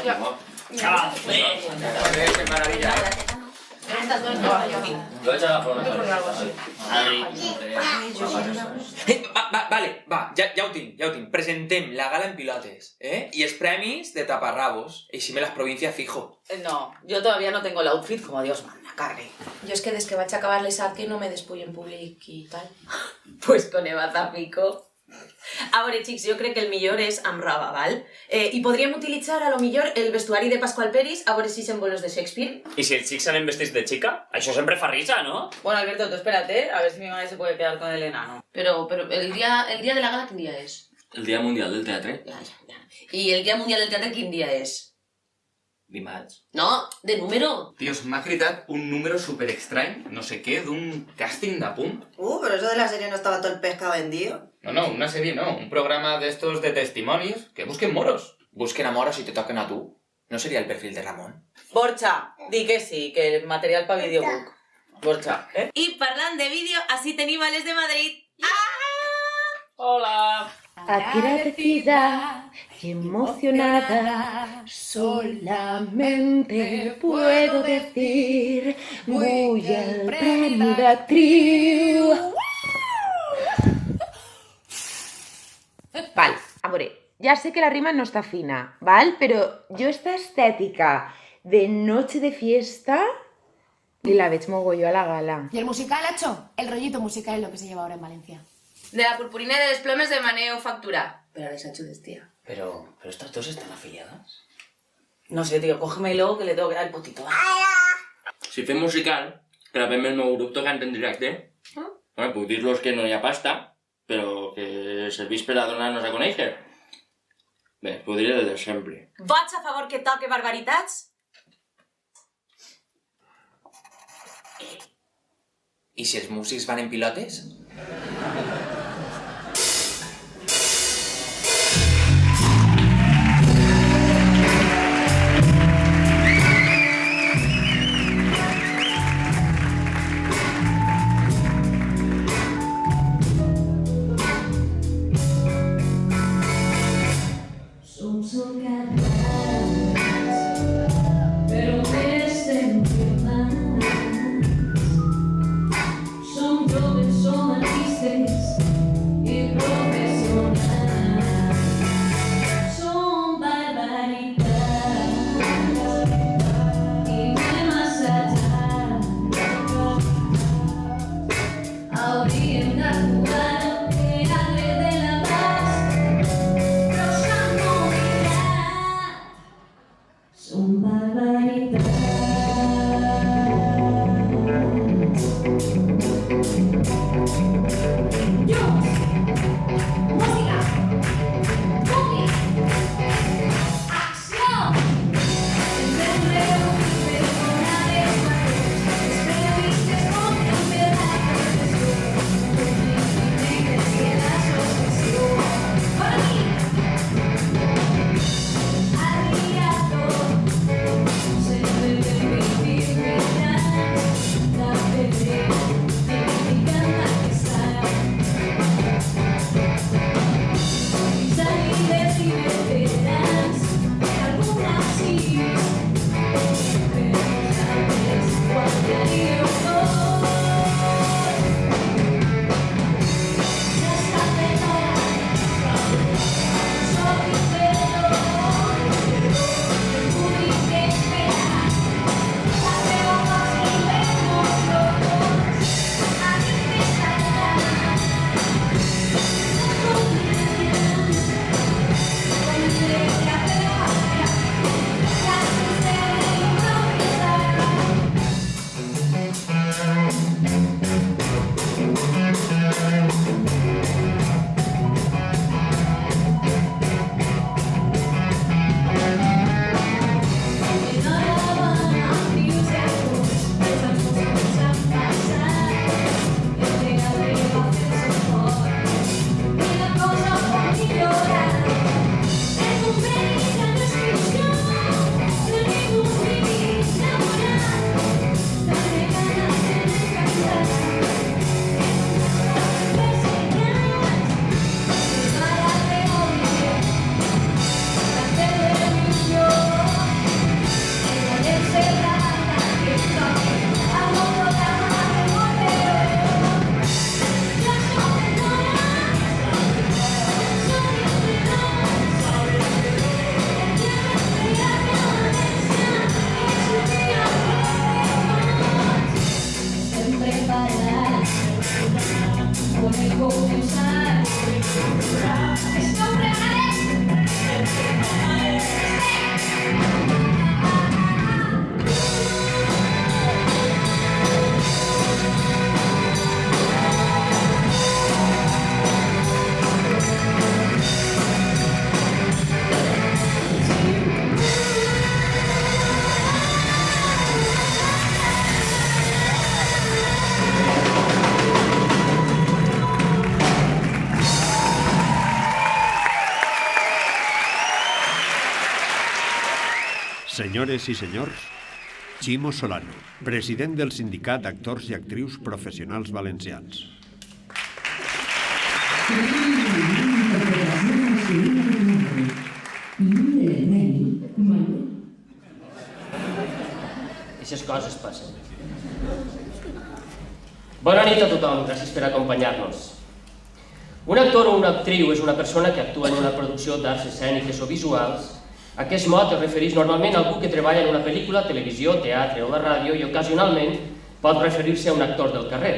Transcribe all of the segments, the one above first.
¡Qué maravilla! Lo he echado a la Vale, va, ja ho tinc. Presentem la gala en pilotes, Y els premis de taparrabos. Y si me las provincias fijo. No, yo todavía no tengo el outfit como Dios manda, Carri. Jo és que des que vaig acabar l'ESAT que no me despullo en públic i tal. Pues con Eva Zapico. A veure, xics, jo crec que el millor és amb roba, val? I podríem utilitzar, a lo millor, el vestuari de Pascual Peris, a veure si se'n bolos de Shakespeare. ¿Y si els xics salen vestits de chica? Això sempre fa risa, ¿no? Bueno, Alberto, tú espérate, a ver si mi madre se puede quedar con el enano. Pero el día de la gala, ¿qué día es? El Dia Mundial del Teatre. Ya. ¿Y el Día Mundial del Teatre, qué día es? Dimarts. No, de número. Tios, m'ha cridat un número super estrany, no sé què, d'un càsting de punt. Pero eso de la serie no estaba todo el pescado vendido. No, una serie no, un programa de estos de testimonios que busquen moros. Busquen a moros y te toquen a tú. ¿No sería el perfil de Ramón? Borja, di que sí, que el material para videobook. Borja, ¿eh? I parlant de vídeo, així tenim a les de Madrid. Hola. Agradecida y emocionada, solamente puedo decir, voy al premio de actriz. Val, a veure, ya sé que la rima no está fina, ¿val? Pero yo esta estética de noche de fiesta y la veig mogollo a la gala. ¿Y el musical, Hacho? El rollito musical es lo que se lleva ahora en Valencia. De la purpurina de desplomes de manufactura. Pero les ha hecho tía. Pero estas dos están afiliadas. No sé, tío, cógemelo que le tengo que dar el potito. Si fem musical, que la fem el meu grup tocant en directe, bueno, puc dir-los que no hi ha pasta, però que serveix per a donar-nos a conèixer. Bé, puc dir el de sempre. Vots a favor que toque barbaritats? ¿Y si els músics van en pilotes? Senyores i senyors, Ximo Solano, president del Sindicat d'Actors i Actrius Professionals Valencians. Aquestes coses passen. Bona nit a tothom, gràcies per acompanyar-nos. Un actor o una actriu és una persona que actua en una producció d'arts escèniques o visuals. Aquest mot es refereix normalment a algú que treballa en una pel·lícula, televisió, teatre o la ràdio i ocasionalment pot referir-se a un actor del carrer.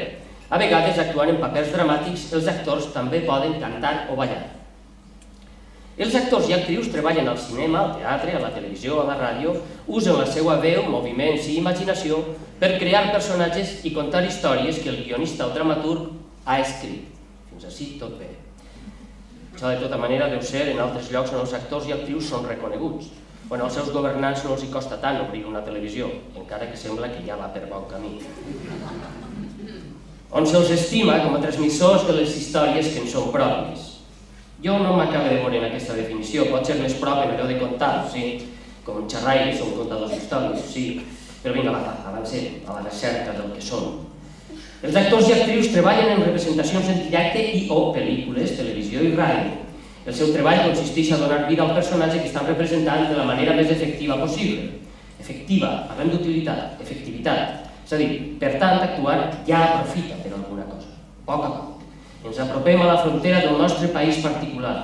A vegades, actuant en papers dramàtics, els actors també poden cantar o ballar. Els actors i actrius treballen al cinema, al teatre, a la televisió, a la ràdio, usen la seva veu, moviments i imaginació per crear personatges i contar històries que el guionista o dramaturg ha escrit. Fins així tot bé. Això de tota manera deu ser en altres llocs on els actors i actrius són reconeguts, on als seus governants no els hi costa tant obrir una televisió, encara que sembla que ja va per bon camí. On se'ls estima com a transmissors de les històries que en són pròpies. Jo no m'acabo de veure en aquesta definició, pot ser més prop en allò de contar, sí, com un xerraire o un contador d'històries, sí, però vinga, avancem a la recerca del que són. Els actors i actrius treballen en representacions en directe i o pel·lícules, televisió i ràdio. El seu treball consisteix a donar vida al personatge que estan representant de la manera més efectiva possible. Efectiva, parlem d'utilitat, efectivitat. És a dir, per tant, actuar ja aprofita per alguna cosa, a poc a poc. Ens apropem a la frontera del nostre país particular.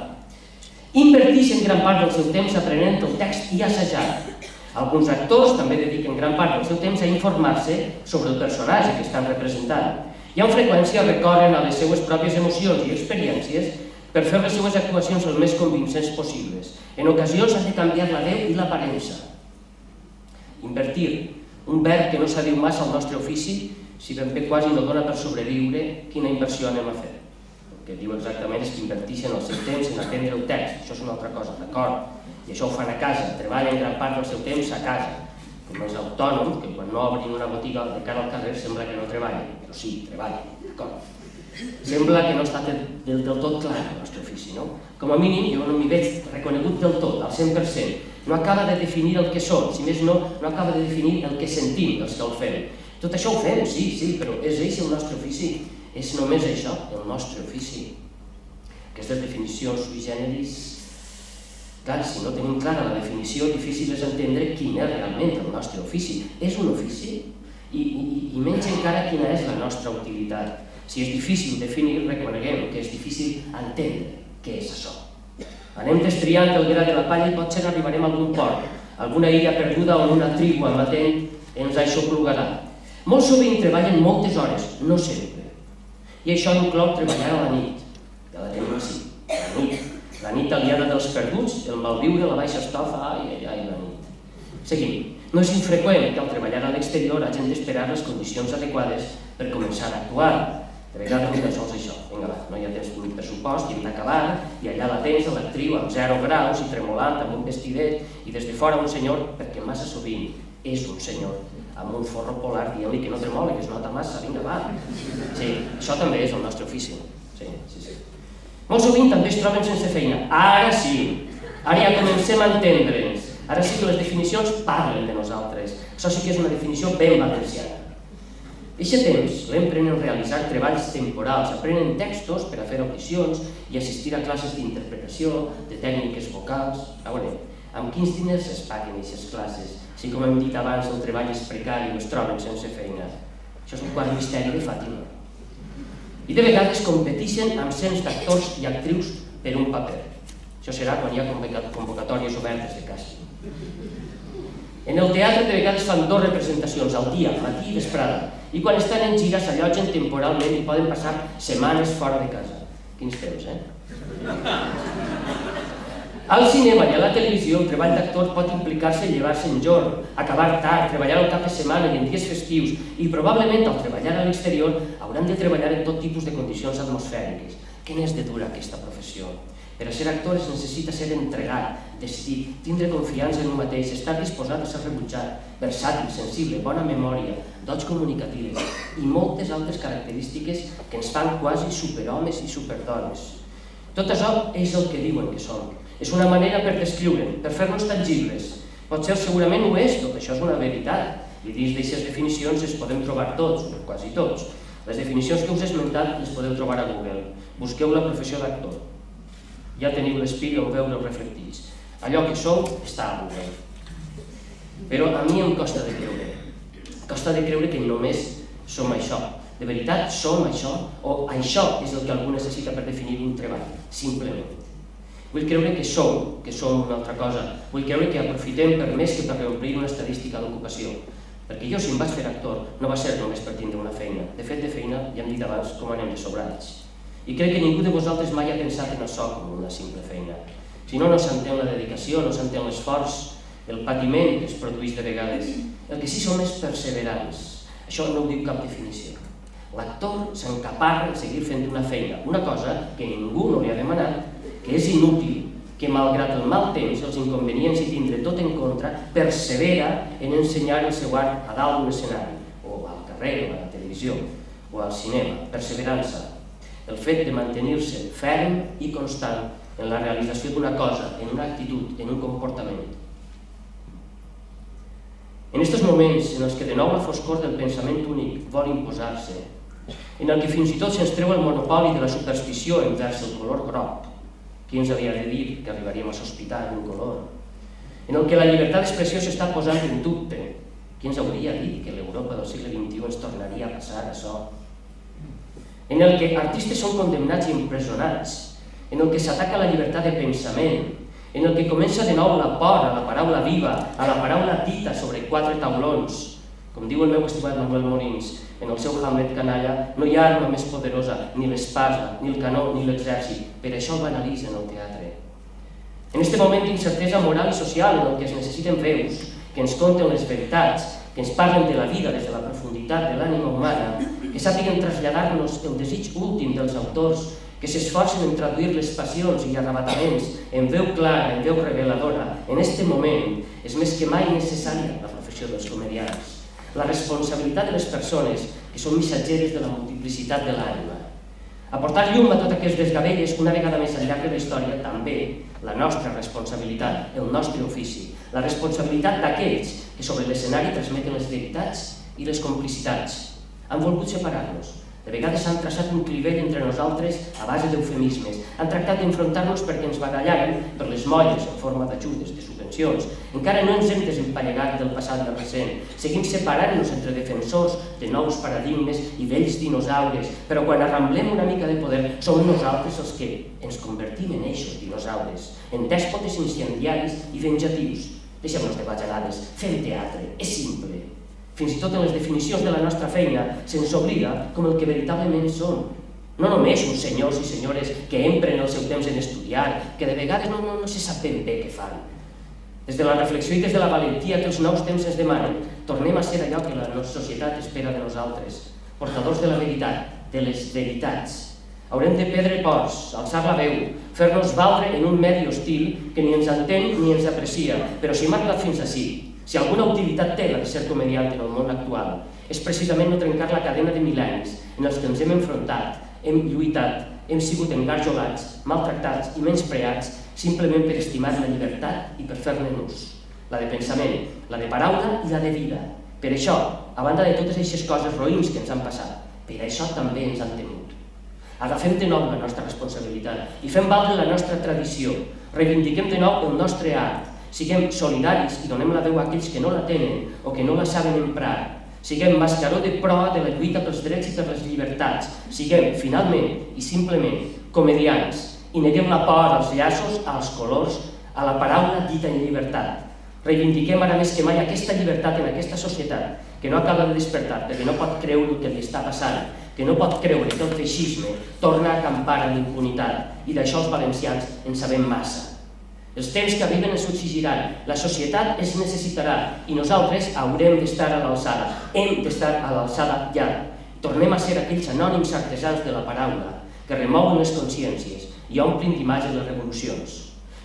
Inverteixen gran part del seu temps aprenent el text i assajant. Alguns actors també dediquen gran part del seu temps a informar-se sobre el personatge que estan representant i amb freqüència recorren a les seues pròpies emocions i experiències per fer les seues actuacions el més convincents possibles. En ocasions han de canviar la veu i l'aparença. Invertir, un verb que no s'adiu massa al nostre ofici, si ben bé quasi no dona per sobreviure, quina inversió anem a fer? El que diu exactament és que inverteixen el seu temps en aprendre el text, això és una altra cosa, d'acord? I això ho fan a casa, treballen gran part del seu temps a casa, com els autònoms, que quan no obrin una botiga de cara al carrer sembla que no treballen, però sí, treballen, d'acord? Sembla que no està del tot clar el nostre ofici, no? Com a mínim, jo no m'hi veig reconegut del tot, al 100%. No acaba de definir el que som, si més no, no acaba de definir el que sentim els que el fem. Tot això ho fem, sí, però és el nostre ofici? És només això, el nostre ofici? Aquestes definicions sui generis, clar, si no tenim clara la definició, difícil és entendre quin és realment el nostre ofici. És un ofici? I menys encara quina és la nostra utilitat. Si és difícil definir, reconeguem que és difícil entendre què és això. Anem destriant el gra de la palla i potser arribarem a algun port, alguna illa perduda on una tribu amatent ens aixoplugarà. Molt sovint treballen moltes hores, no sempre. I això inclou treballar a la nit. Ja la tenim així, la nit. La nit aliada dels perduts, el malviure, la baixa estofa, ai, la nit. Seguim. No és infreqüent que al treballar a l'exterior hagin d'esperar les condicions adequades per començar a actuar. De vegades ni tan sols això. Vinga, va, no hi ha temps ni pressupost, i hem d'acabar, i allà la tens, l'actriu, amb 0 graus i tremolant, amb un vestidet, i des de fora un senyor, perquè massa sovint és un senyor, amb un forro polar dient-li que no tremoli, que es nota massa, vinga, va. Sí, això també és el nostre ofici. Sí. Molt sovint també es troben sense feina. Ara sí, ara ja comencem a entendre'ns. Ara sí que les definicions parlen de nosaltres. Això sí que és una definició ben valenciana. Aquest temps l'empren en realitzar treballs temporals, aprenen textos per a fer audicions i assistir a classes d'interpretació, de tècniques vocals. A veure, amb quins diners es paguen aquestes classes? Si, com hem dit abans, el treball és precari o es troben sense feina. Això és un quart misteri de Fàtima. I de vegades competeixen amb cents d'actors i actrius per un paper. Això serà quan hi ha convocatòries obertes de càsting. En el teatre de vegades fan 2 representacions al dia, matí i vesprada, i quan estan en gira s'allotgen temporalment i poden passar setmanes fora de casa. Quins temps, Al cinema i a la televisió el treball d'actor pot implicar-se llevar-se en jorn, acabar tard, treballar al cap de setmana i en dies festius, i probablement al treballar a l'exterior hauran de treballar en tot tipus de condicions atmosfèriques. Què n'és de dura aquesta professió? Per a ser actor es necessita ser entregat, decidit, tindre confiança en un mateix, estar disposat a ser rebutjat, versàtil, sensible, bona memòria, dots comunicatives i moltes altres característiques que ens fan quasi superhomes i superdones. Tot això és el que diuen que són. És una manera per descriure'n, per fer-nos tangibles. Potser segurament ho és, tot això és una veritat. I dins d'aquestes definicions es podem trobar tots, o quasi tots. Les definicions que us he esmentat les podeu trobar a Google. Busqueu la professió d'actor. Ja teniu l'espill on veure reflectits. Allò que sou està a Google. Però a mi em costa de creure. Costa de creure que només som això. De veritat som això? O això és el que algú necessita per definir un treball, simplement. Vull creure que som una altra cosa. Vull creure que aprofitem per més que per reomplir una estadística d'ocupació. Perquè jo, si em vaig fer actor, no va ser només per tindre una feina. De fet, de feina, ja hem dit abans com anem de sobrats. I crec que ningú de vosaltres mai ha pensat en això com una simple feina. Si no, no s'entén la dedicació, no s'entén l'esforç, el patiment que es produeix de vegades. El que sí som és perseverants. Això no ho diu cap definició. L'actor s'encaparra en seguir fent una feina, una cosa que ningú no li ha demanat, que és inútil, que malgrat el mal temps, els inconvenients i tindre tot en contra, persevera en ensenyar el seu art a dalt d'un escenari, o al carrer, o a la televisió, o al cinema. Perseverança. El fet de mantenir-se ferm i constant en la realització d'una cosa, en una actitud, en un comportament. En aquests moments en els que de nou la foscor del pensament únic vol imposar-se, en el que fins i tot se'ns treu el monopoli de la superstició envers el color groc, qui ens havia de dir que arribaríem a sospitar d'un color, en el que la llibertat d'expressió s'està posant en dubte, qui ens hauria dit que l'Europa del segle XXI ens tornaria a passar això, en el que artistes són condemnats i empresonats, en el que s'ataca la llibertat de pensament, en el que comença de nou la por a la paraula viva, a la paraula dita sobre 4 taulons. Com diu el meu estimat Manuel Molins, en el seu Hamlet canalla, no hi ha arma més poderosa, ni l'espasa, ni el canó, ni l'exèrcit. Per això el banalitzen el teatre. En aquest moment d'incertesa moral i social en el que es necessiten veus, que ens conten les veritats, que ens parlen de la vida des de la profunditat de l'ànima humana, que sàpiguen traslladar-nos el desig últim dels autors, que s'esforcen en traduir les passions i arrebataments en veu clara, en veu reveladora. En aquest moment és més que mai necessària la professió dels comedians. La responsabilitat de les persones que són missatgeres de la multiplicitat de l'ànima. Aportar llum a totes aquestes desgavelles, una vegada més al llarg de la història, també la nostra responsabilitat, el nostre ofici, la responsabilitat d'aquells que sobre l'escenari transmeten les veritats i les complicitats. Han volgut separar-nos. De vegades s'han traçat un clivell entre nosaltres a base d'eufemismes. Han tractat d'enfrontar-nos perquè ens barallàrem per les molles en forma d'ajudes, de subvencions. Encara no ens hem desempallegat del passat del recent. Seguim separant-nos entre defensors de nous paradigmes i vells dinosaures, però quan arramblem una mica de poder som nosaltres els que ens convertim en eixos dinosaures, en dèspotes incendiaris i venjatius. Deixem-nos de bajanades, fem teatre, és simple. Fins i tot en les definicions de la nostra feina se'ns obliga com el que veritablement som. No només uns senyors i senyores que empren el seu temps en estudiar, que de vegades no se sap ben bé què fan. Des de la reflexió i des de la valentia que els nous temps ens demanen, tornem a ser allò que la nostra societat espera de nosaltres, portadors de la veritat, de les veritats. Haurem de perdre ports, alçar la veu, fer-nos valdre en un medi hostil que ni ens entén ni ens aprecia, però si hem arribat fins ací, si alguna utilitat té la de ser comediant en el món actual, és precisament no trencar la cadena de mil·lennis en els que ens hem enfrontat, hem lluitat, hem sigut engarjolats, maltractats i menyspreats simplement per estimar la llibertat i per fer-ne ús. La de pensament, la de paraula i la de vida. Per això, a banda de totes aquestes coses roïns que ens han passat, per això també ens han temut. Agafem de nou la nostra responsabilitat i fem valdre la nostra tradició. Reivindiquem de nou el nostre art. Siguem solidaris i donem la veu a aquells que no la tenen o que no la saben emprar. Siguem mascaró de proa de la lluita pels drets i per les llibertats. Siguem, finalment i simplement, comedians i neguem la por als llaços, als colors, a la paraula dita en llibertat. Reivindiquem ara més que mai aquesta llibertat en aquesta societat que no acaba de despertar perquè no pot creure el que li està passant, que no pot creure que el feixisme torna a acampar en l'impunitat i d'això els valencians en sabem massa. Els temps que arriben ens ho exigiran, la societat es necessitarà i nosaltres haurem d'estar a l'alçada. Hem d'estar a l'alçada ja. Tornem a ser aquells anònims artesans de la paraula que remouen les consciències i omplin d'imatges les revolucions.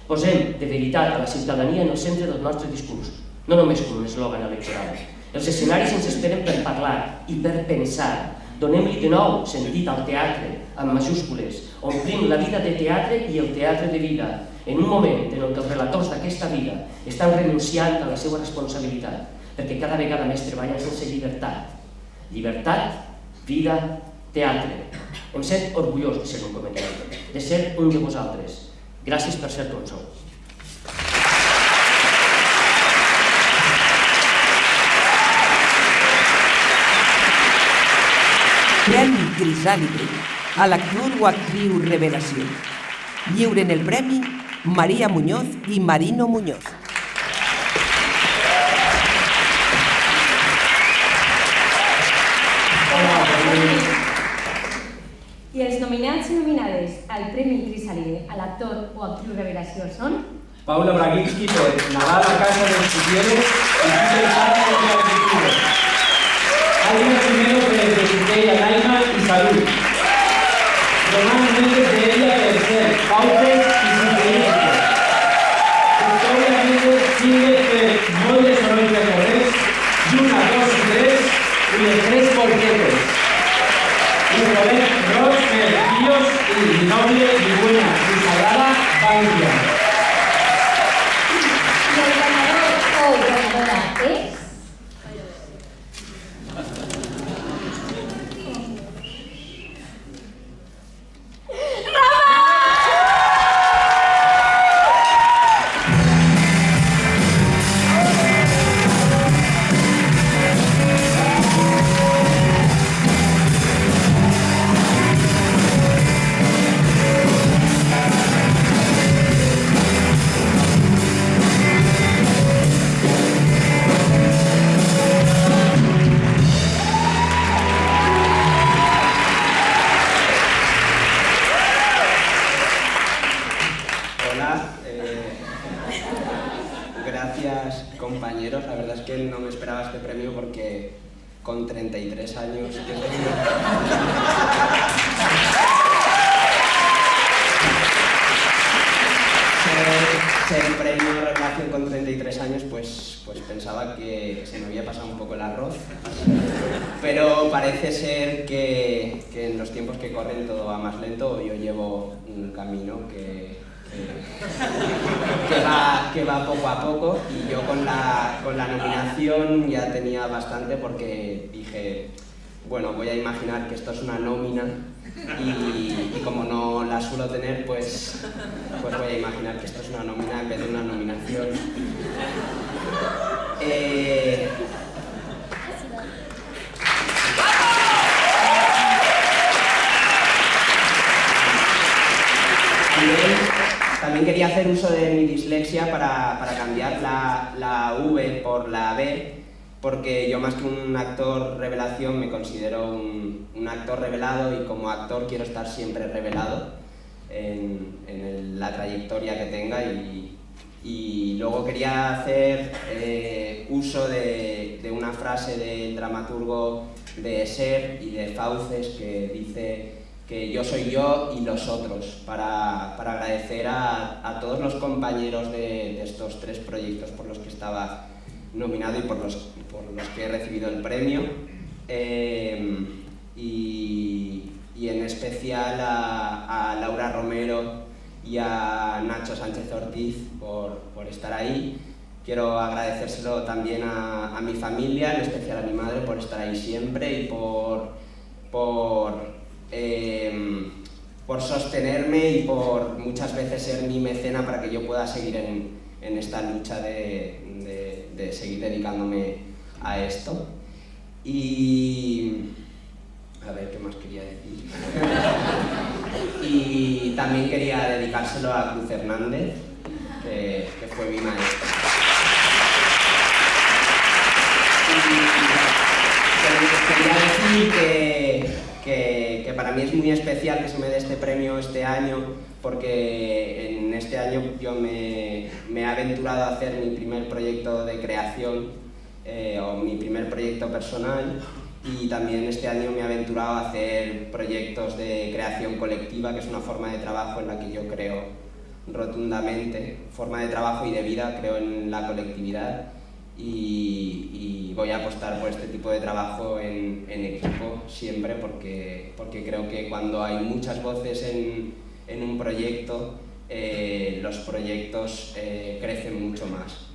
Posem de veritat a la ciutadania en el centre del nostre discurs, no només com un eslògan electoral. Els escenaris ens esperen per parlar i per pensar. Donem-li de nou sentit al teatre, amb majúscules. Omplim la vida de teatre i el teatre de vida. En un moment en què els relators d'aquesta vida estan renunciant a la seva responsabilitat, perquè cada vegada més treballen sense llibertat. Llibertat, vida, teatre. Em sent orgullós de ser un comediant, de ser un de vosaltres. Gràcies per ser com sou. Premi Crisàlide a l'actor o actriu revelació. Lliuren el premi María Muñoz i Marino Muñoz. I els nominats i nominades al Premi Crisàlide a l'actor o actriu revelació són... Paula Braginski per Nadal a casa de los Gutiérrez y Peter Pan por la Argentina. Álvaro Primero por Desuqueya, Naima y Salud. Román Méndez de ella per ser Pautes y Sinteístico. Victoria Méndez Chile per Molde Sorolla Cortés, Yuna 2 y 3 y los 3 porquetes. Y Nicolás Ross per Tíos y Noble y Buena y Sagrada Bankia. I el ganador o ganadora és... Gracias, compañeros. La verdad es que no me esperaba este premio porque con 33 años que tengo... Ser premio revelación con 33 años, pues pensaba que se me había pasado un poco el arroz. Pero parece ser que en los tiempos que corren todo va más lento. Yo llevo un camino que va poco a poco, y yo con la nominación ya tenía bastante, porque dije, bueno, voy a imaginar que esto es una nómina y como no la suelo tener, pues voy a imaginar que esto es una nómina en vez de una nominación. También quería hacer uso de mi dislexia para cambiar la V por la B, porque yo, más que un actor revelación, me considero un actor revelado, y como actor quiero estar siempre revelado en la trayectoria que tenga, y luego quería hacer uso de una frase del dramaturgo de Ser y de Fauces, que dice que yo soy yo y los otros, para agradecer a todos los compañeros de estos 3 proyectos por los que estaba nominado y por los que he recibido el premio, y en especial a Laura Romero y a Nacho Sánchez Ortiz por estar ahí. Quiero agradecérselo también a mi familia, en especial a mi madre, por estar ahí siempre y por sostenerme y por muchas veces ser mi mecena para que yo pueda seguir en esta lucha de seguir dedicándome a esto. Y a ver, ¿qué más quería decir? Y también quería dedicárselo a Cruz Hernández, que fue mi maestra. Quería decir que para mí es muy especial que se me dé este premio este año, porque en este año yo me he aventurado a hacer mi primer proyecto de creación, o mi primer proyecto personal, y también este año me he aventurado a hacer proyectos de creación colectiva, que es una forma de trabajo en la que yo creo rotundamente, forma de trabajo y de vida, creo en la colectividad. Y voy a apostar por este tipo de trabajo en equipo siempre, porque creo que cuando hay muchas voces en un proyecto, los proyectos crecen mucho más.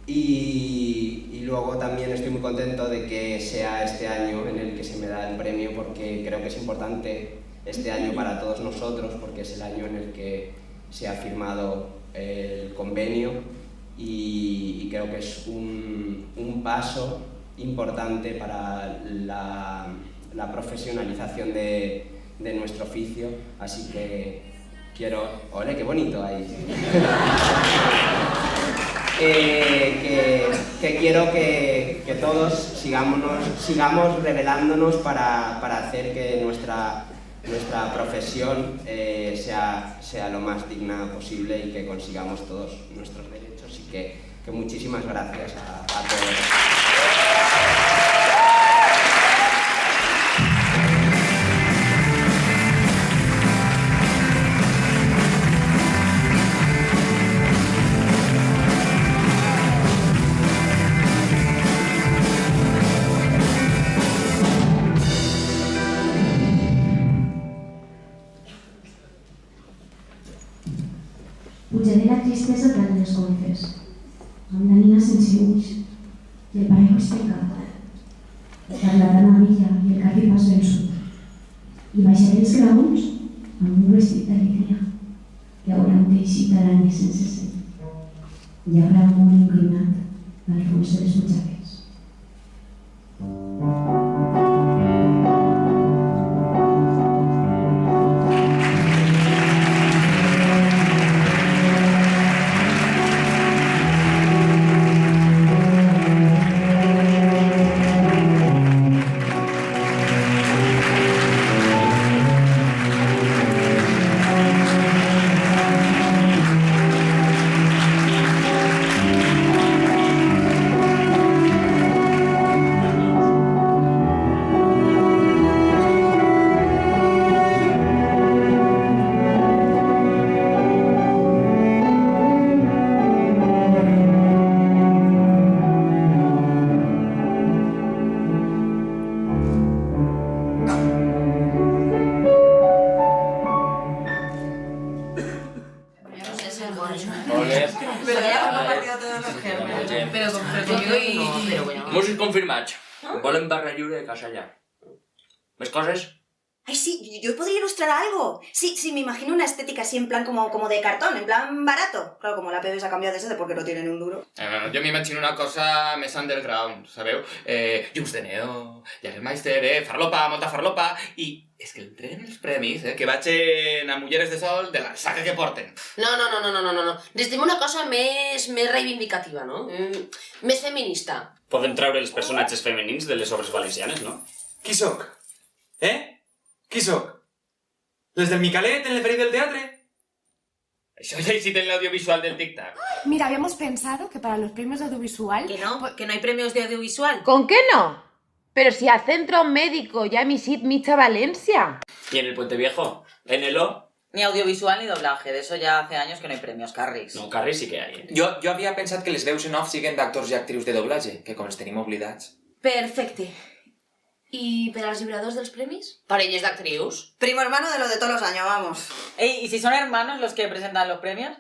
Y luego también estoy muy contento de que sea este año en el que se me da el premio, porque creo que es importante este año para todos nosotros, porque es el año en el que se ha firmado el convenio y creo que es un paso importante para la profesionalización de nuestro oficio, así que quiero... ¡Ole, qué bonito ahí! Que quiero que todos sigamos revelándonos para hacer que nuestra profesión sea lo más digna posible y que consigamos todos nuestros derechos. Y que muchísimas gracias a todos. Pujaré la tristesa tant les golfes, amb la nina sense ulls i el parejo estencat, per la dama vella i el carri pas vençut. I baixaré els graons amb un vestit d'alegria que haurà teixit aranyes sense ser. Hi haurà un món inclinat al fons de les butxaques. Músics confirmats. Volen barra lliure de casa ya. ¿Ves cosas? Ay, sí, yo podría ilustrar algo. Sí, me imagino una estética así en plan como de cartón, en plan barato. Claro, como la PB se ha cambiado de sede porque no tienen un duro. Jo m'imagino una cosa més underground, sabeu? Llums de neó, Jagermeister, farlopa, molta farlopa, i és que entreguen els premis, que vagin a Mulleres de Sol de la saca que porten. No. Necessitem una cosa més reivindicativa, no? Més feminista. Poden treure els personatges femenins de les obres valencianes, no? Qui sóc? Qui sóc? Les del Micalet en el ferit del teatre? Això ja hi en l'audiovisual del tic-tac. Mira, habíamos pensado que para los premios de audiovisual... Que no hay premios de audiovisual. ¿Con qué no? Pero si al centro médico ya misit Micha Valencia. ¿Y en el Puente Viejo? ¿En el O? Ni audiovisual ni doblaje, de eso ya hace años que no hay premios, Carris. No, Carris sí que hay. Jo havia pensat que les veus en off siguen d'actors i actrius de doblatge, que com els tenim oblidats. Perfecte. ¿Y per als llibradors dels premis? Parelles d'actrius. Primo hermano de lo de todos los años, vamos. Ey, ¿y si son hermanos los que presentan los premios?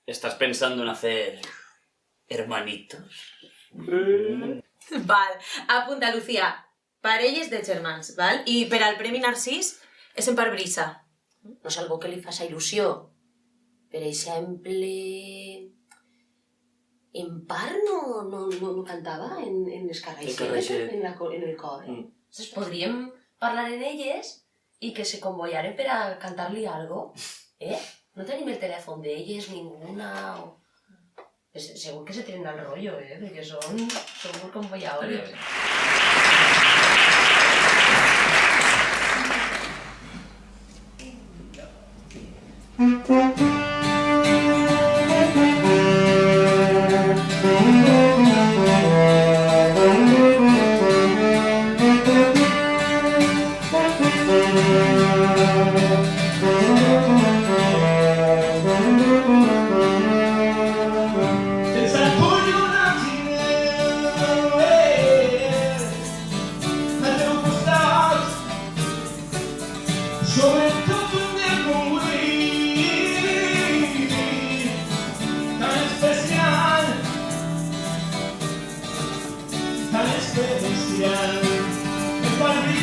¿Estás pensando en hacer hermanitos? Val, apunta, Lucía. Parelles de germans, val? I per al Premi Narcís és en Parbrisa. No és algo que li faci il·lusió. Per exemple... En Par no cantava en Escarraixet, en el cor. Entonces podríem parlar en elles i que se convoyaren per a cantar-li algo. No tenim el telèfon d'elles, ninguna... Segur que se tiren al rollo, perquè són molt convoyadores.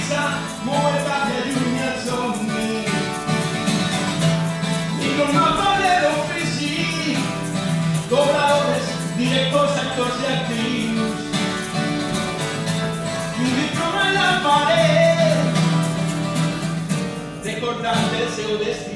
prisa, mueva de lluvia zombie. Y con mapa de l'ofici, cobradores, directors, actors i actrius. I un diploma en la paret, recordant el seu destí.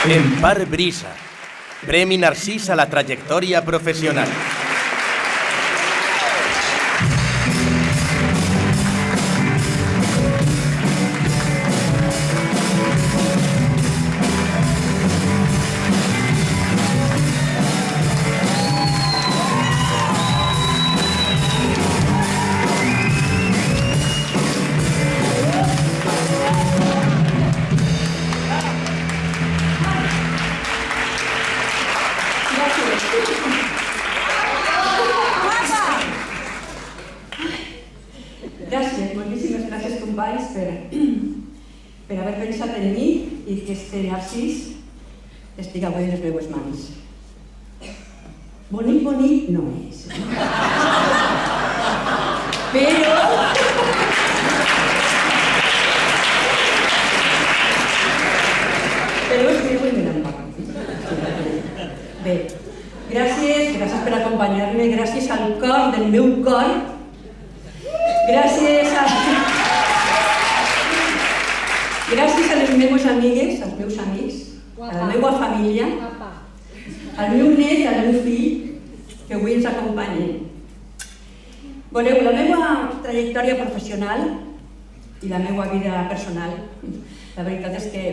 Empar Brisa, Premi Narcís a la trajectòria professional. Gràcies, moltíssimes gràcies, companys, per haver pensat en mi i que este Narcís estigui avui en les meves mans. Bonic, bonic no és. Però... Però és meu i me n'empago. Bé, gràcies per acompanyar-me, gràcies al cor del meu cor. Gràcies a les meves amigues, als meus amics, a la meva família, al meu net, al meu fill, que avui ens acompanyen. Voleu, la meva trajectòria professional i la meva vida personal, la veritat és que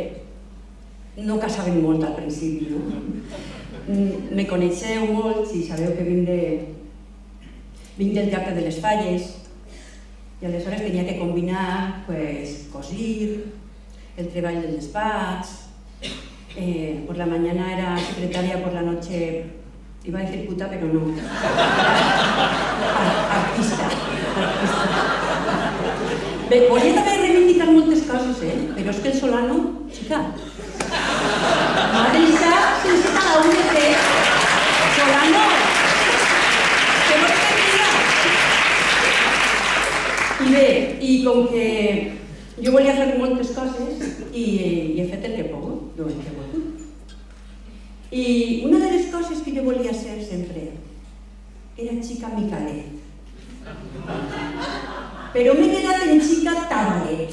no casaven molt al principi, no? Me coneixeu molt i sabeu que vinc del Teatre de les Falles, i aleshores tenia que combinar cosir, el treball del despatx, por la mañana era secretaria, por la noche, iba a decir puta, pero no, artista. Bé, volia també reivindicar moltes coses, però és que el Solano, xica, m'ha deixat sense cada un de fer. Solano, que no te diga. I bé, i com que jo volia fer moltes coses i he fet el que he pogut, el que he volgut. I una de les coses que jo volia ser sempre era xica Micalet. Però m'he quedat en xica Tabalet.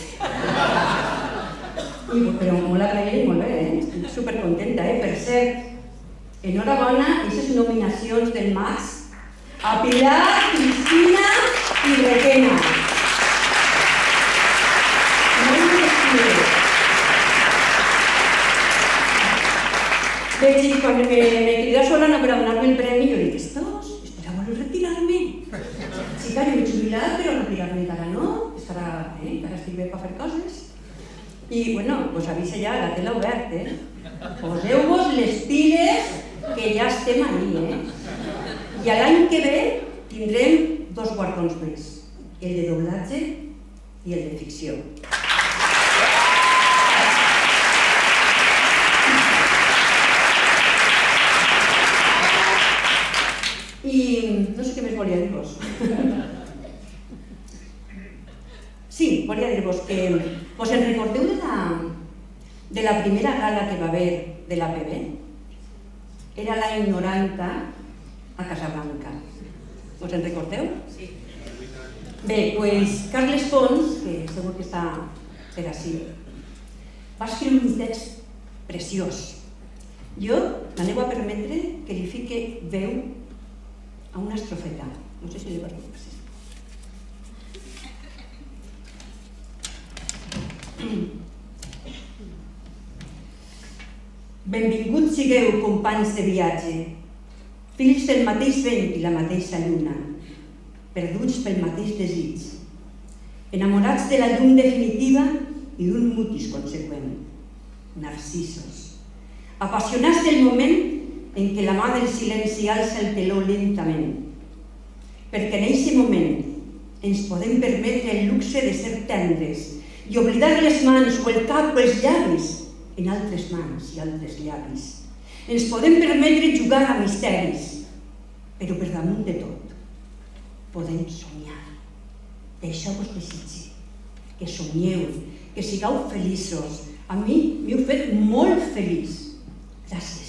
Però molt agraïda i molt bé, estic supercontenta, Per cert, enhorabona a aquestes nominacions del Max a Pilar, Cristina i Requena. Bé, xic, quan me crida Solano per a donar-me el premi, jo dic, espera, vols retirar-me? Xica, jo m'he jubilat, però retirar-me encara no, encara estic bé per fer coses. I, bueno, pues avisa ja, la tela obert, Poseu-vos les piles, que ja estem ahí, I l'any que ve tindrem 2 guardons més, el de doblatge i el de ficció. I no sé què més volia dir-vos. Sí, volia dir-vos que us en recordeu de la primera gala que va haver de l'APB? Era l'any 90 a Casablanca. Us en recordeu? Sí. Bé, doncs Carles Pons, que segur que està per ací, va escriure un text preciós. Jo m'aneu a permetre que li fique veu a una estrofeta. No sé si li vas dir. Benvinguts sigueu, companys de viatge, fills del mateix vent i la mateixa lluna, perduts pel mateix desig, enamorats de la llum definitiva i d'un mutis conseqüent, narcisos, apassionats del moment en què la mà del silenci alça el teló lentament, perquè en aquest moment ens podem permetre el luxe de ser tendres i oblidar les mans o el cap o els llavis en altres mans i altres llavis. Ens podem permetre jugar a misteris, però per damunt de tot podem somiar. Deixeu-vos desitjar, que somieu, que sigueu feliços. A mi m'heu fet molt feliç. Gràcies.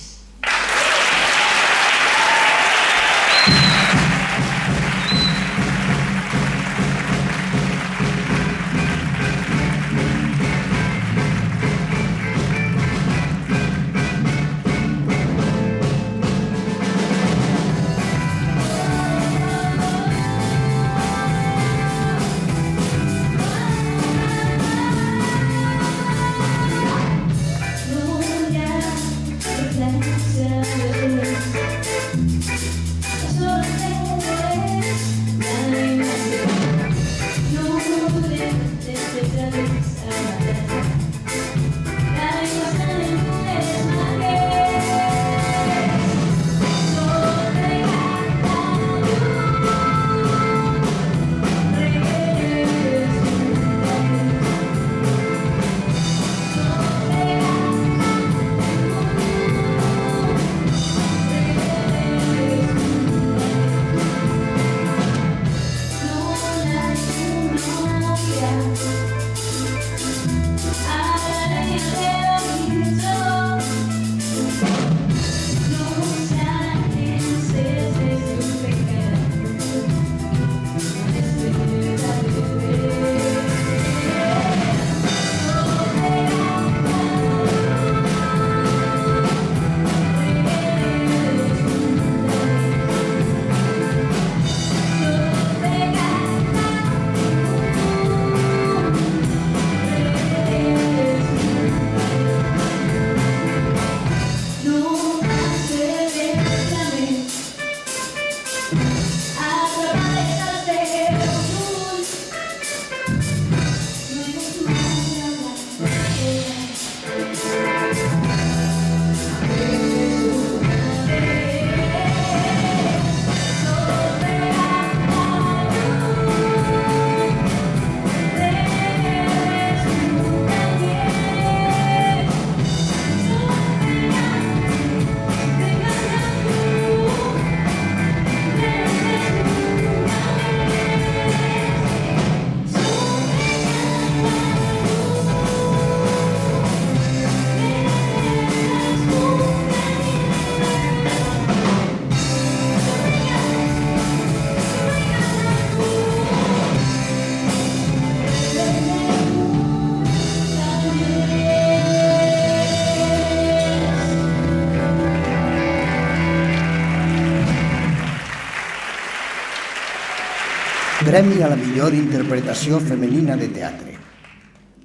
Premi a la millor interpretació femenina de teatre.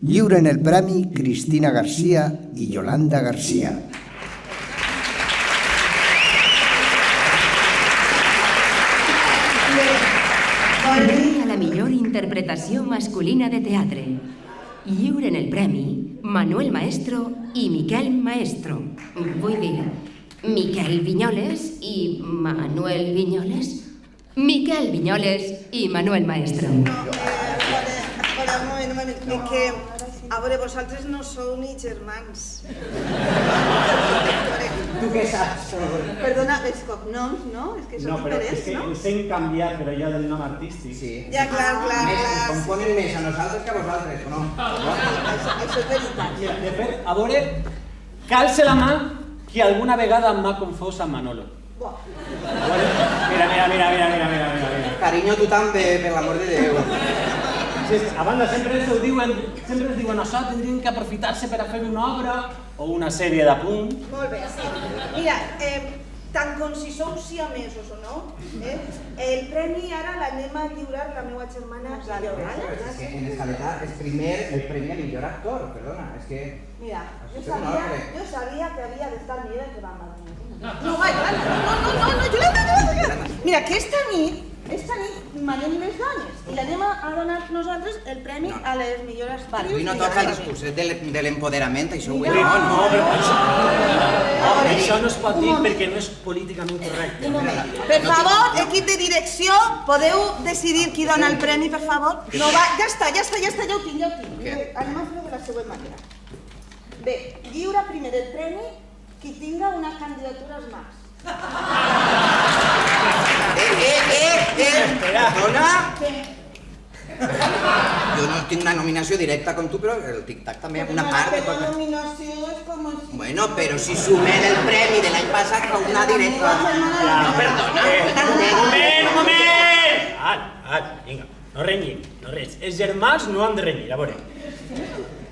Lliuren el premi Cristina Garcia i Yolanda Garcia. Premi a la millor interpretació masculina de teatre. Lliuren el premi Manuel Maestro i Miquel Maestro. Vull dir, Miquel Vinyoles i Manuel Vinyoles. Miquel Vinyoles i Manuel Maestro. Espera, un moment, és que... A veure, vosaltres no sou ni germans. Tu què saps? Perdona, els cognoms, no? És que són diferents, no? Els hem canviat, però ja del nom artístic. Sí. Ja, clar. Ens componen més a nosaltres que a vosaltres, o no? Això és veritat. Mira, de fet, a veure, calce la mà qui alguna vegada m'ha confós amb Manolo. Mira. Carinyo, tu també, per l'amor de Déu. A banda, sempre ens diuen això, tindrien que aprofitar-se per a fer una obra o una sèrie de punts. Molt bé. Mira, tant com si sou siamesos o no, el premi ara l'anem a lliurar la meva germana Llorana. És que en escaleta és primer el premi a millor actor, perdona, és que... Mira, jo sabia que havia d'estar millor que va mal. No, va, Yolanda. Mira, que esta nit manem les dones i l'anem a donar nosaltres el premi a les millors actrius. Avui no toca el discurset de l'empoderament, això ho No, però això no es pot dir perquè no és políticament correcte. Per favor, equip de direcció, podeu decidir qui dona el premi, per favor? No, va, ja està, ja ho tinc. Anem a fer-ho de la següent manera. Bé, lliura primer el premi qui tinga una candidatura als Max. Perdona! Jo no tinc una nominació directa com tu, però el tic-tac també una part de tot. La nominació és com... Bueno, però si sumem el premi de l'any passat a una directa... No, perdona. Un moment! Vinga, no renyim, no res. Els germans no han de renyir, a veure.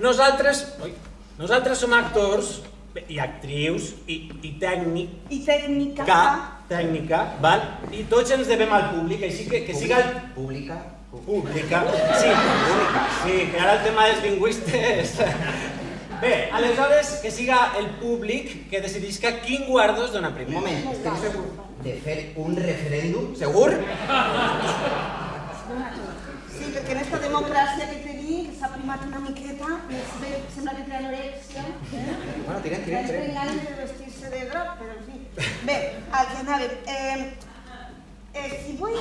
Nosaltres som actors i actrius i tècnica, val? I tots ens devem al públic, així que siga el... Pública? Sí, que ara el tema dels lingüistes... Bé, aleshores que siga el públic que decidisca quin guardó es dona primer. Un moment, estem segurs de fer un referèndum? Segur? Sí, perquè en esta democràcia que tenim s'ha primat una miqueta, sembla que té anorèxia. Bueno, tirem. És pregant de vestir-se de groc, però en fi. Bé, al que anàvem. Si vull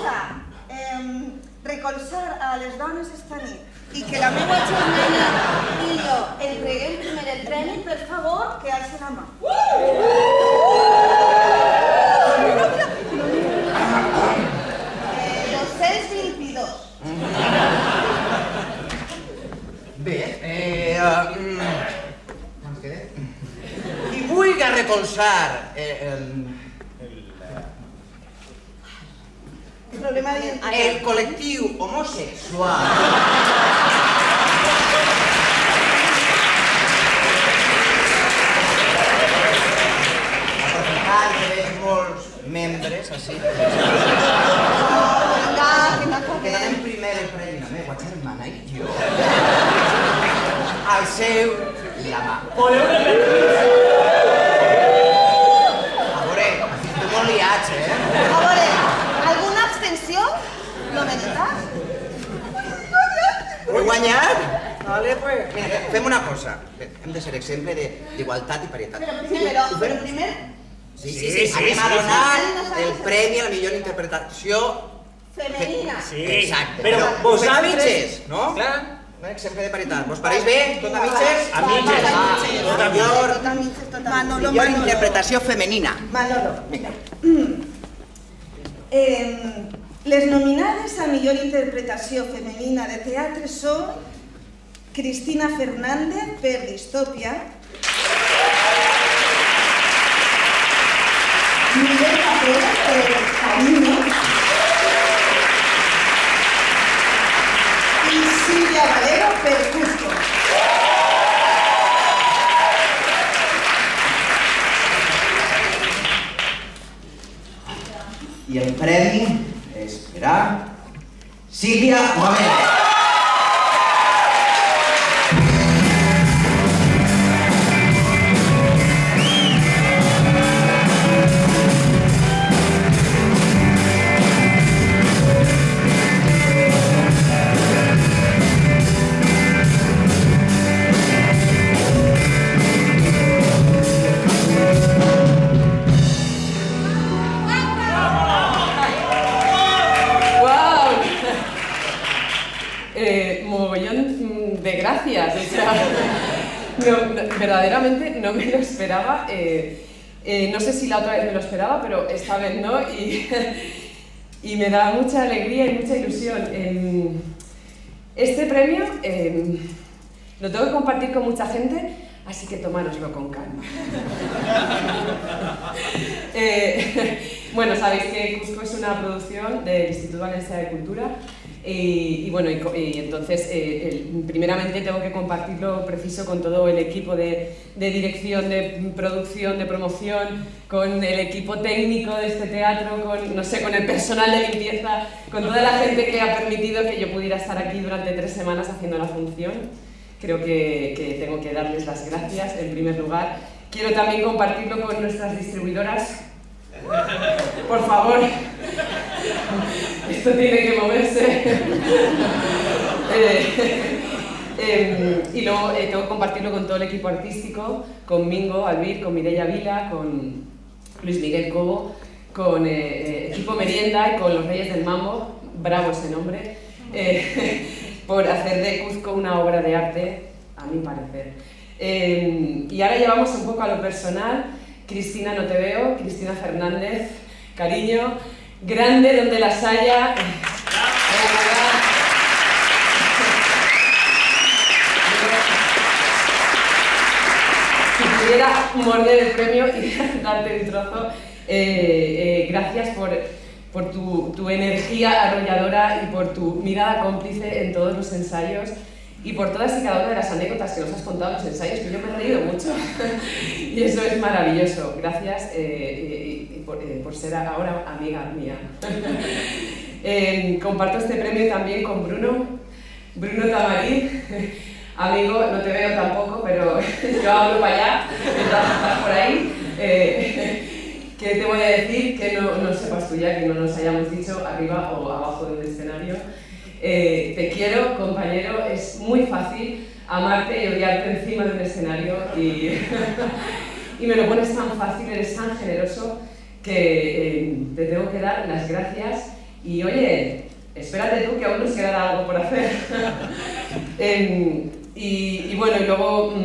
recolzar a les dones esta nit i que la meva germana i jo entreguem primer el premi, per favor, que alce la mà. Bé, quants queda? Qui vulgui recolzar el col·lectiu homosexual aprofitant que veig molts membres així que donem primer el premi la meva germana i jo al seu la mà. Podeu repetir? A veure, estic molt liats, A veure, alguna abstenció? No meditas? He guanyat? Vale, pues... Mira, fem una cosa. Hem de ser exemple d'igualtat i parietat. Però primer... Sí. Anem a donar el premi a la millor interpretació... femenina. Sí, exacte. Però vosaltres... mitges, no? Clar. Un exemple de paritat. Vos pareix bé? Tot a mitges? A mitges. Tot a mitges. Millor interpretació femenina. Manolo. Les nominades a millor interpretació femenina de teatre són Cristina Fernández per Distòpia, Miguel Papel per Cariño i Silvia Valero per Cusco. I el premi és per a Sílvia Valero. gracias. O sea, verdaderamente no me lo esperaba. No sé si la otra vez me lo esperaba, pero esta vez no. Y me da mucha alegría y mucha ilusión. Este premio lo tengo que compartir con mucha gente, así que tomároslo con calma. Bueno, sabéis que Cuzco es una producción del Instituto Valencià de Cultura y entonces primeramente tengo que compartirlo preciso con todo el equipo de dirección, de producción, de promoción, con el equipo técnico de este teatro, con el personal de limpieza, con toda la gente que ha permitido que yo pudiera estar aquí durante 3 semanas haciendo la función. Creo que tengo que darles las gracias en primer lugar. Quiero también compartirlo con nuestras distribuidoras. Por favor, esto tiene que moverse. Y luego tengo que compartirlo con todo el equipo artístico, con Mingo Albir, con Mireia Vila, con Luis Miguel Cobo, con equipo Merienda y con los Reyes del Mambo, bravo ese nombre, por hacer de Cuzco una obra de arte, a mi parecer. Y ahora llevamos un poco a lo personal. Cristina, no te veo. Cristina Fernández, cariño, grande donde las haya. Si pudiera morder el premio y darte un trozo, gracias por tu energía arrolladora y por tu mirada cómplice en todos los ensayos. Y por todas y cada una de las anécdotas que nos has contado en los ensayos, que yo me he reído mucho. Y eso es maravilloso. Gracias por ser ahora amiga mía. Comparto este premio también con Bruno Tamarí. Amigo, no te veo tampoco, pero yo hablo para allá, estás por ahí. ¿Qué te voy a decir? Que no sepas tú ya, que no nos hayamos dicho arriba o abajo del escenario. Te quiero, compañero, es muy fácil amarte y odiarte encima de un escenario y me lo pones tan fácil, eres tan generoso que te tengo que dar las gracias y oye, espérate tú que aún nos quedará algo por hacer. Y bueno, y luego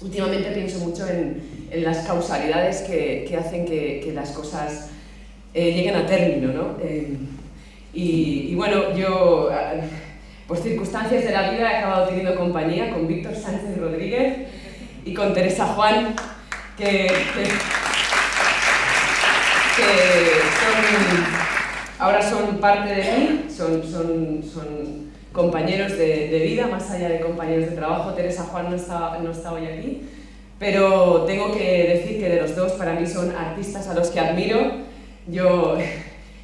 últimamente pienso mucho en las causalidades que hacen que las cosas lleguen a término, ¿no? Y bueno, yo, por circunstancias de la vida, he acabado teniendo compañía con Víctor Sánchez Rodríguez y con Teresa Juan, que ahora son parte de mí, son compañeros de vida, más allá de compañeros de trabajo. Teresa Juan no está hoy aquí, pero tengo que decir que de los dos, para mí son artistas a los que admiro. Yo...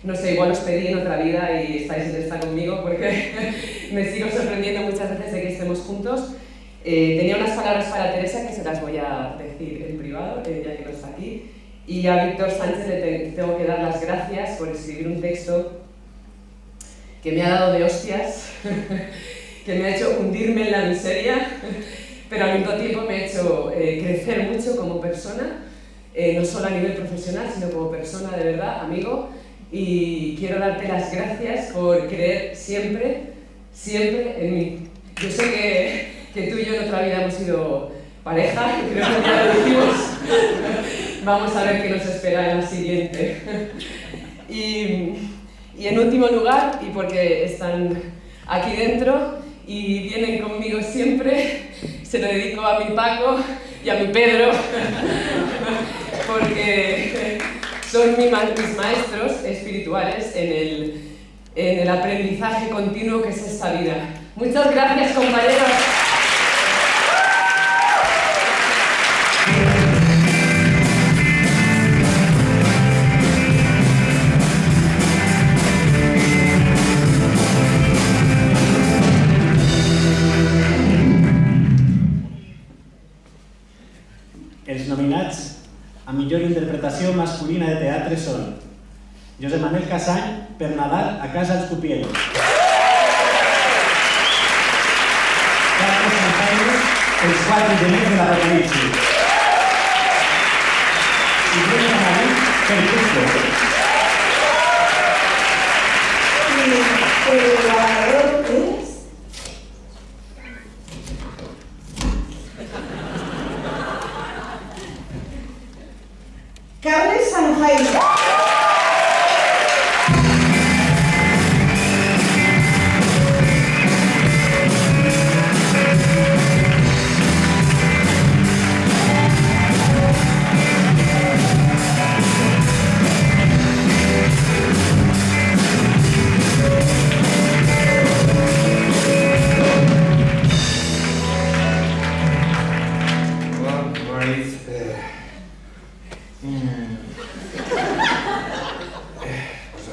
no sé, igual os pedí en otra vida y estáis en esta conmigo porque me sigo sorprendiendo muchas veces de que estemos juntos. Tenía unas palabras para Teresa que se las voy a decir en privado, ya que no está aquí. Y a Víctor Sánchez le tengo que dar las gracias por escribir un texto que me ha dado de hostias, que me ha hecho hundirme en la miseria, pero al mismo tiempo me ha hecho crecer mucho como persona, no solo a nivel profesional, sino como persona de verdad, amigo. Y quiero darte las gracias por creer siempre en mí. Yo sé que tú y yo en otra vida hemos sido pareja, creo que ya lo dijimos. Vamos a ver qué nos espera en la siguiente. Y en último lugar, y porque están aquí dentro y vienen conmigo siempre, se lo dedico a mi Paco y a mi Pedro, porque... son mis maestros espirituales en el aprendizaje continuo que es esta vida. Muchas gracias, compañeros. Els nominats a millor interpretació masculina de teatre són José Manuel Casany per Nadal a casa els Cupielos, Carlos Santaires, els 4 genets de l'Apocalipsi, i Bruno Tamarí per Cuzco. El ganador es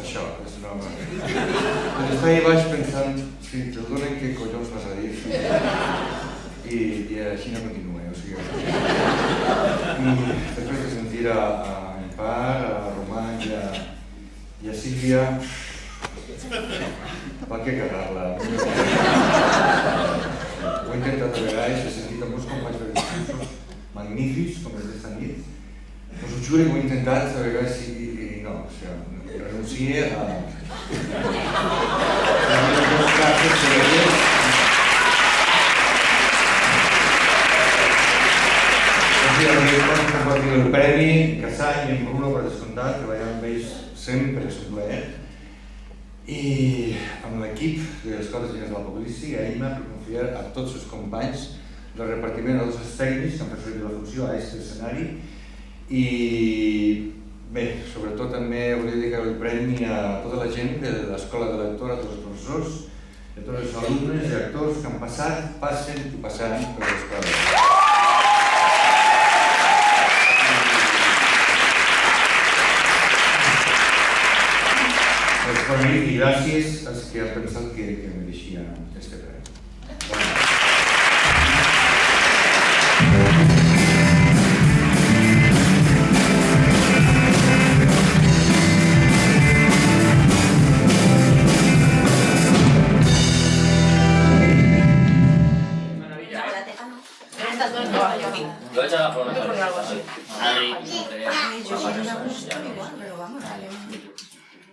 això, és broma. Doncs estava ahí baix pensant, si te'l donen, què collons vas a dir? I així no continua, o sigui... Després de sentir a Empar, a Román i a Sílvia, va que cagar-la. Ho he intentat a vegades, he sentit amb meus companys de discursos magnífics, com els d'esta nit. Us ho juro que ho he intentat a vegades i no, o sigui, renuncie a... Compartir el premi, Casany i en Bruno per descomptat, treballant amb ells sempre és un plaer. I amb l'equip de l'Escola de Gines de l'Apocalipsi, a Eina, per confiar a tots els companys del repartiment de tots els tècnics que han fet servir la funció a aquest escenari. I bé, sobretot també volia dedicar el premi a tota la gent de l'Escola de Lectora, a tots els professors, a tots els alumnes i actors que han passat, passen i passaran per l'escola. I gràcies als que han pensat que mereixia este premi. Yo he echado una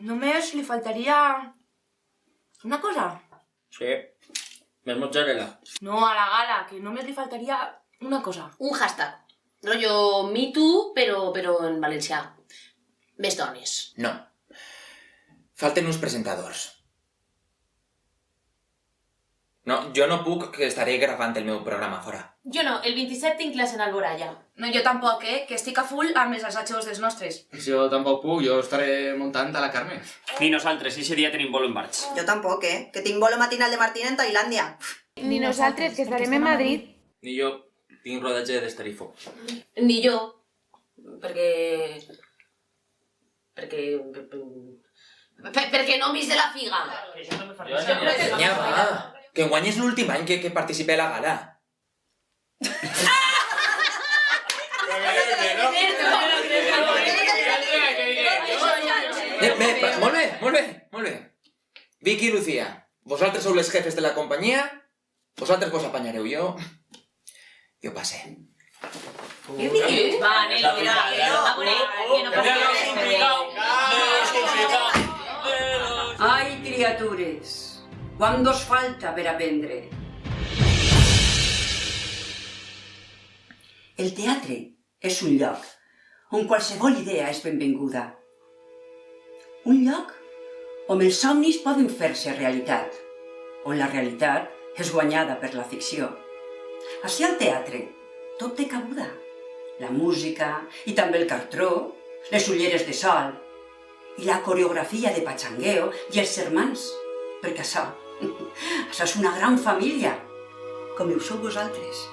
Només li faltaria... una cosa. Sí, més mozzarella. No, a la gala, que només li faltaria una cosa. Un hashtag. Rollo Me Too, però en valencià. Més dones. No. Falten uns presentadors. No, jo no puc, que estaré gravant el meu programa fora. Jo no, el 27 tinc classe en Alboraya. No, jo tampoc, que estic a full amb els assajos dels nostres. Jo tampoc puc, jo estaré muntant a la Carme. Ni nosaltres, ese dia tenim bolo en Barx. Jo tampoc, que tinc bolo matinal de Martín en Tailàndia. Ni nosaltres, que estarem en Madrid. Ni jo, tinc rodatge d'Estarifo. Ni jo, perquè no m'he de la figa. Ja va, que enguany és l'últim any que participé a la gala. Molt bé. Vicky i Lucía, vosaltres sou les jefes de la companyia, vosaltres vos apanyareu, jo passe. Va, Nelo, Ai, criatures, quant dos falta per aprendre? El teatre és un lloc on qualsevol idea és benvinguda. Un lloc on els somnis poden fer-se realitat, on la realitat és guanyada per la ficció. Així al teatre tot té cabuda. La música i també el cartró, les ulleres de sol i la coreografia de pachangueo i els germans, perquè això és una gran família, com ho sou vosaltres,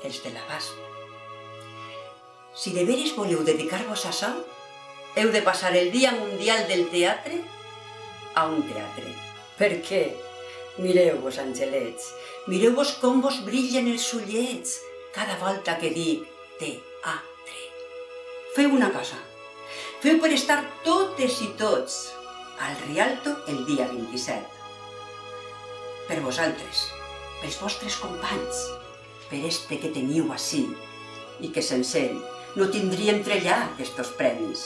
els de la VASP. Si de veres voleu dedicar-vos a això, heu de passar el Dia Mundial del Teatre a un teatre. Per què? Mireu-vos, angelets, mireu-vos com vos brillen els ullets cada volta que dic teatre. Feu una cosa, feu per estar totes i tots al Rialto el dia 27. Per vosaltres, pels vostres companys, per este que teniu ací i que sense ell no tindríem trellar aquests premis.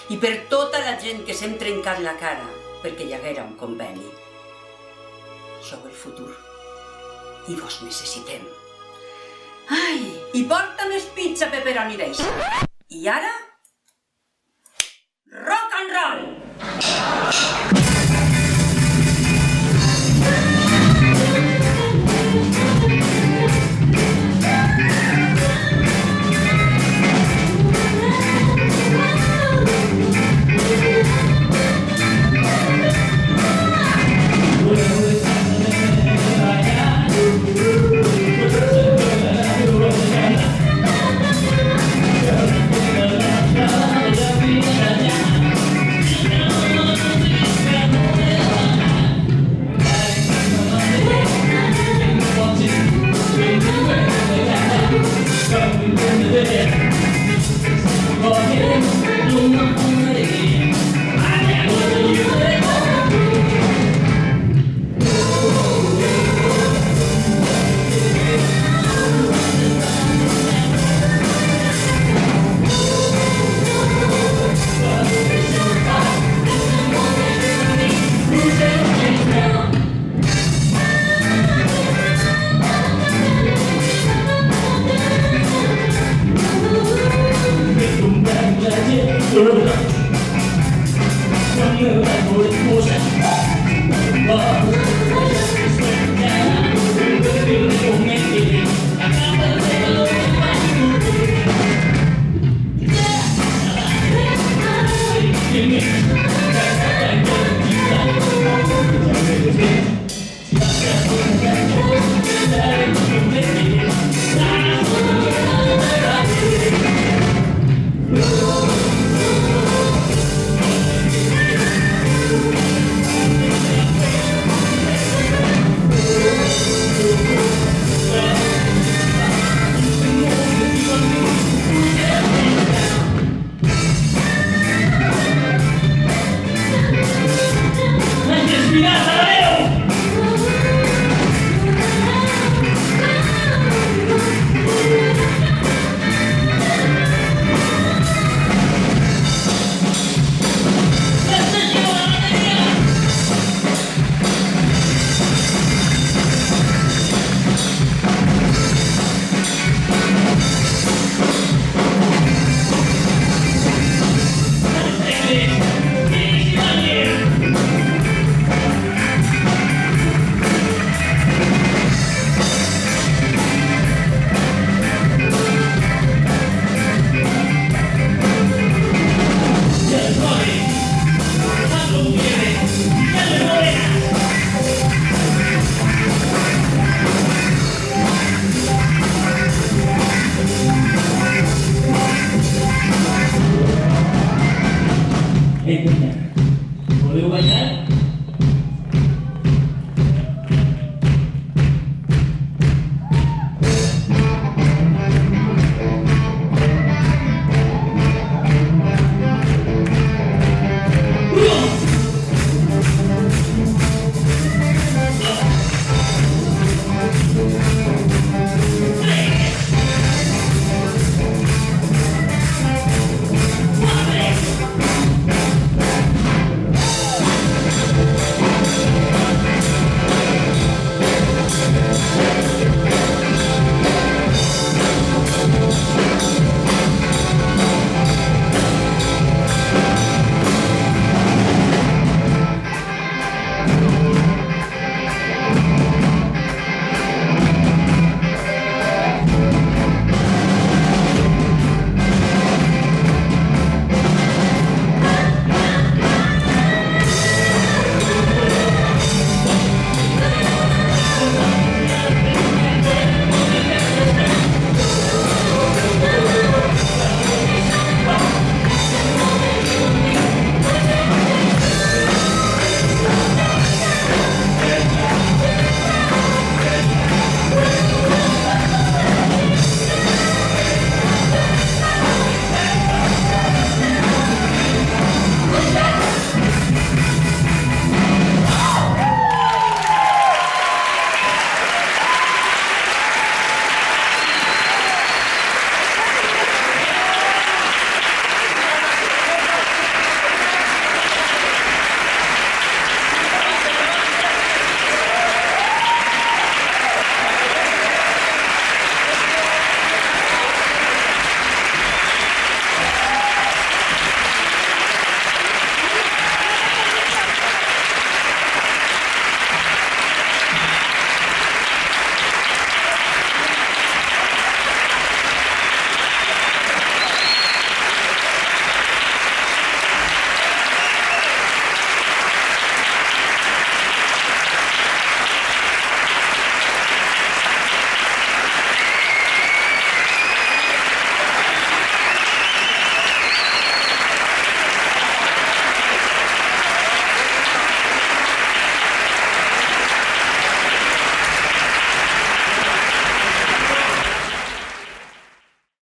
I per tota la gent que s'hem trencat la cara perquè hi haguera un conveni. Sou el futur i vos necessitem. Ai, i porta més pizza pepperoni d'eixa. I ara... rock and roll! Yeah. Espinaza